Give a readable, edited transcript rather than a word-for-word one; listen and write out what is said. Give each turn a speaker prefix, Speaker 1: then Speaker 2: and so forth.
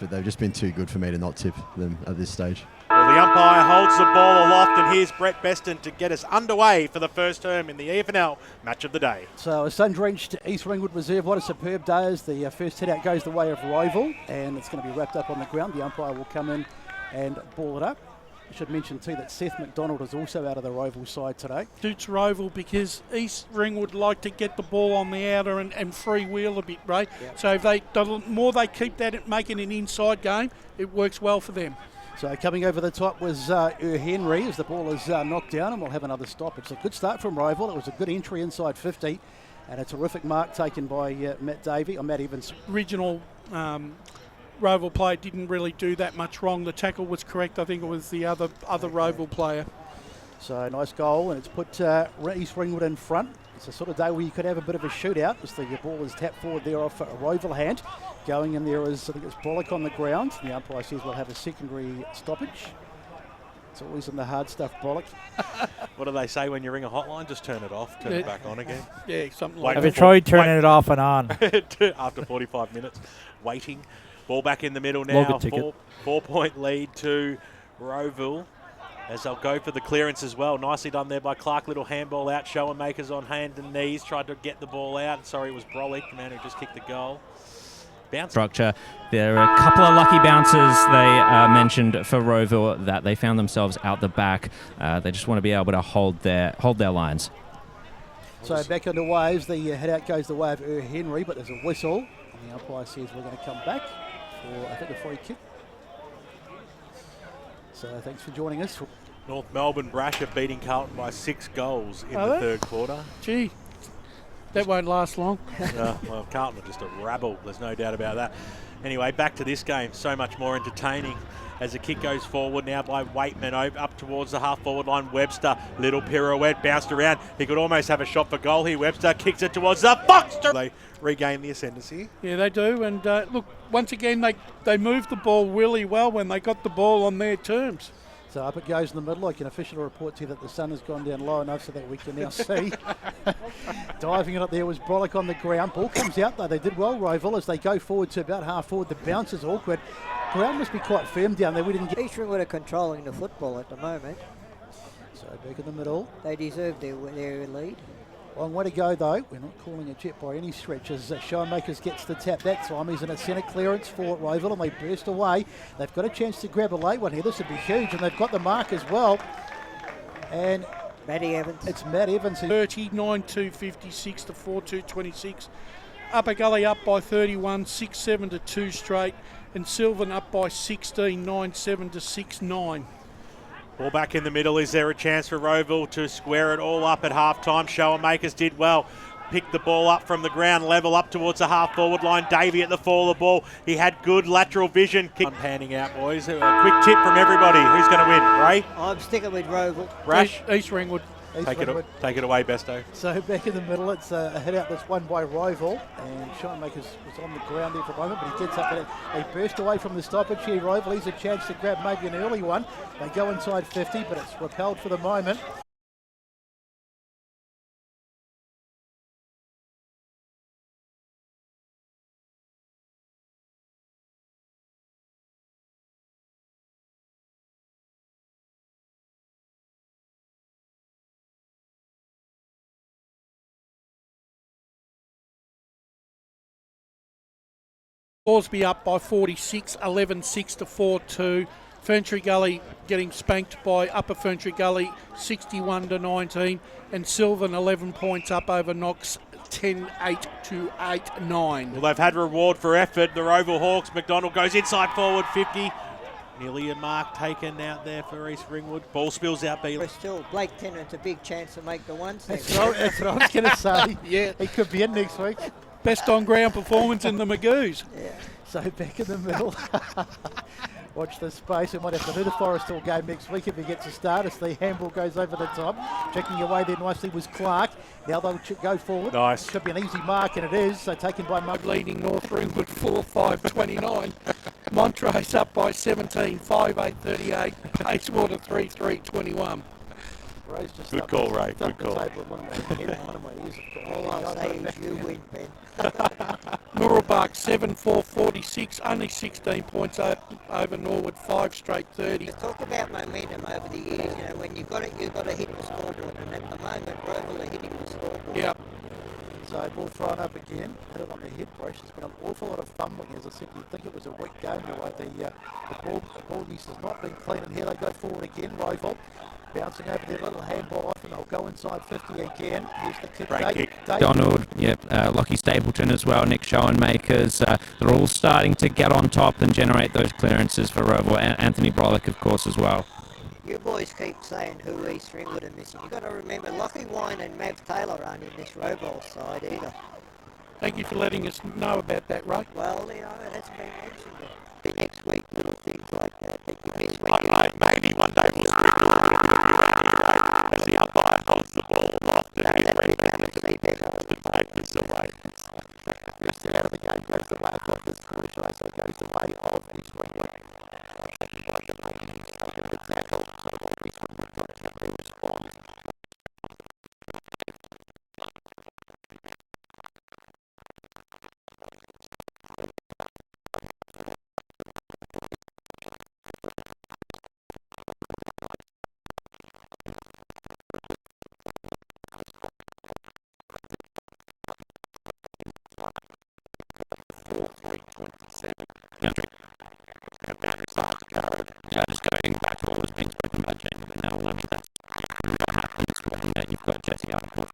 Speaker 1: But they've just been too good for me to not tip them at this stage.
Speaker 2: Well, the umpire holds the ball aloft, and here's Brett Beston to get us underway for the first term in the EFNL match of the day.
Speaker 3: So a sun-drenched East Ringwood Reserve, what a superb day as the first hit out goes the way of Rival, and it's going to be wrapped up on the ground. The umpire will come in and ball it up. I should mention too that Seth McDonald is also out of the Rival side today.
Speaker 4: Suits Rival because East Ringwood like to get the ball on the outer and freewheel a bit, Ray.
Speaker 3: Yep.
Speaker 4: So if the more they keep that making an inside game, it works well for them.
Speaker 3: So coming over the top was Henry as the ball is knocked down, and we'll have another stop. It's a good start from Rival. It was a good entry inside 50 and a terrific mark taken by Matt Evans.
Speaker 4: Original Rival player didn't really do that much wrong. The tackle was correct. I think it was the other Rival player.
Speaker 3: So nice goal, and it's put East Ringwood in front. It's a sort of day where you could have a bit of a shootout as the ball is tapped forward there off a Rival hand. Going in there is, I think it's Bollock on the ground. The umpire says we'll have a secondary stoppage. It's always in the hard stuff, Bollock.
Speaker 2: What do they say when you ring a hotline? Just turn it off, turn it back on again.
Speaker 4: Yeah, something like
Speaker 5: Have
Speaker 4: that.
Speaker 5: you tried turning it off and on?
Speaker 2: After 45 minutes, waiting. Ball back in the middle now. Four-point lead to Rowville as they'll go for the clearance as well. Nicely done there by Clark. Little handball out. Showenmakers on hand and knees. Tried to get the ball out. Sorry, it was Brolick, the man who just kicked the goal. Bounce.
Speaker 6: Structure. There are a couple of lucky bounces they mentioned for Rowville that they found themselves out the back. They just want to be able to hold their lines.
Speaker 3: So back underway as the head out goes the way of Henry, but there's a whistle. And the umpire says we're going to come back for, I think, a free kick. So thanks for joining us.
Speaker 2: North Melbourne Brasher beating Carlton by 6 goals in the third quarter.
Speaker 4: Gee, that won't last long.
Speaker 2: Well, Carlton are just a rabble. There's no doubt about that. Anyway, back to this game. So much more entertaining as the kick goes forward now by Waitman up towards the half-forward line. Webster, little pirouette, bounced around. He could almost have a shot for goal here. Webster kicks it towards the Foxter. They regain the ascendancy.
Speaker 4: Yeah, they do. And look, once again, they moved the ball really well when they got the ball on their terms.
Speaker 3: So up it goes in the middle. I can officially report to you that the sun has gone down low enough so that we can now see. Diving it up there was Brolick on the ground. Ball comes out though. They did well, Rowville, as they go forward to about half forward. The bounce is awkward. Ground must be quite firm down there. We didn't get.
Speaker 7: East Ringwood are controlling the football at the moment.
Speaker 3: So back in the middle.
Speaker 7: They deserve their lead.
Speaker 3: Long way to go though. We're not calling it yet by any stretch as Showenmakers gets the tap that time. He's in a centre clearance for Rowville and they burst away. They've got a chance to grab a late one here. This would be huge, and they've got the mark as well. And
Speaker 7: Matty Evans.
Speaker 3: It's Matt Evans.
Speaker 4: 39-256 to 42-26. Upper Gully up by 31, 6-7 to 2 straight. And Sylvan up by 16, 9-7 to 6-9.
Speaker 2: Ball back in the middle. Is there a chance for Rowville to square it all up at half-time? Showenmakers did well. Picked the ball up from the ground level up towards the half-forward line. Davey at the fall of the ball. He had good lateral vision. Kick panning out, boys. A quick tip from everybody. Who's going to win? Ray?
Speaker 7: I'm sticking with Rowville.
Speaker 2: Brash?
Speaker 4: East Ringwood.
Speaker 2: Take it away, Besto.
Speaker 3: So back in the middle, it's a hit out that's won by Rowville, and Showenmakers was on the ground there for a moment, but he gets up and they burst away from the stoppage here. Rowville, he's a chance to grab maybe an early one. They go inside 50, but it's repelled for the moment.
Speaker 4: Thorsby up by 46, 11-6 to 4-2. Ferntree Gully getting spanked by Upper Ferntree Gully, 61 to 19. And Sylvan 11 points up over Knox, 10-8 to 8-9.
Speaker 2: Well, they've had reward for effort. The Rowville Hawks. McDonald goes inside forward 50. Nearly a mark taken out there for East Ringwood. Ball spills out.
Speaker 7: Still, Blake Tennant's a big chance to make the ones.
Speaker 3: That's what I was going to say.
Speaker 4: Yeah.
Speaker 3: He could be in next week.
Speaker 4: Best on-ground performance in the Magoos.
Speaker 7: Yeah.
Speaker 3: So back in the middle. Watch the space. We might have to do the Forrestal game next week if he gets a start as the handball goes over the top. Checking away there nicely was Clark. Now they'll go forward.
Speaker 2: Nice.
Speaker 3: Should be an easy mark, and it is. So taken by Mug.
Speaker 4: Leading North Ringwood 4-5-29. Montrose up by 17, 5-8-38. Bayswater 3-3-21.
Speaker 3: Ray's just
Speaker 2: Good
Speaker 3: up
Speaker 2: call,
Speaker 3: the-
Speaker 2: Ray,
Speaker 3: up
Speaker 2: good
Speaker 3: the
Speaker 2: call.
Speaker 3: table in one of my head and one of my ears, of course.
Speaker 7: All I'll say is you win, Ben.
Speaker 4: Mooroolbark 7-4-46, only 16 points over Norwood, 5 straight 30.
Speaker 7: To talk about momentum over the years, you know, when you've got it, you've got to hit the scoreboard, and at the moment, Roval are hitting the scoreboard.
Speaker 4: Yeah.
Speaker 3: So ball thrown up again, hit it on the head brush. There's been an awful lot of fumbling. As I said, you'd think it was a weak game the way the ball use has not been clean. And here they go forward again, Roval. Bouncing over their little handball off, and they'll go inside 50 again. Here's the kick.
Speaker 2: Great kick.
Speaker 6: Donald, Lockie Stapleton as well, Nick Schoenmakers. They're all starting to get on top and generate those clearances for Roval. Anthony Brolick, of course, as well.
Speaker 7: You boys keep saying who East Ringwood are missing. You've got to remember, Lockie Wine and Mav Taylor aren't in this Roval side either.
Speaker 4: Thank you for letting us know about that, Ray.
Speaker 7: Well, you know, that's been mentioned. The next week, little things like that you miss.
Speaker 8: Maybe one day we'll sprinkle a little bit of humanity, right? As the umpire holds the ball aloft and he's ready to take this away. Still out of the game, goes the way of this quarter, shall I say, goes the way of East Ringwood. Taken the tackle, so East Ringwood got to respond. Just going back to what was being spoken about, Jamie, but now that's what happens when you've got Jesse Arnold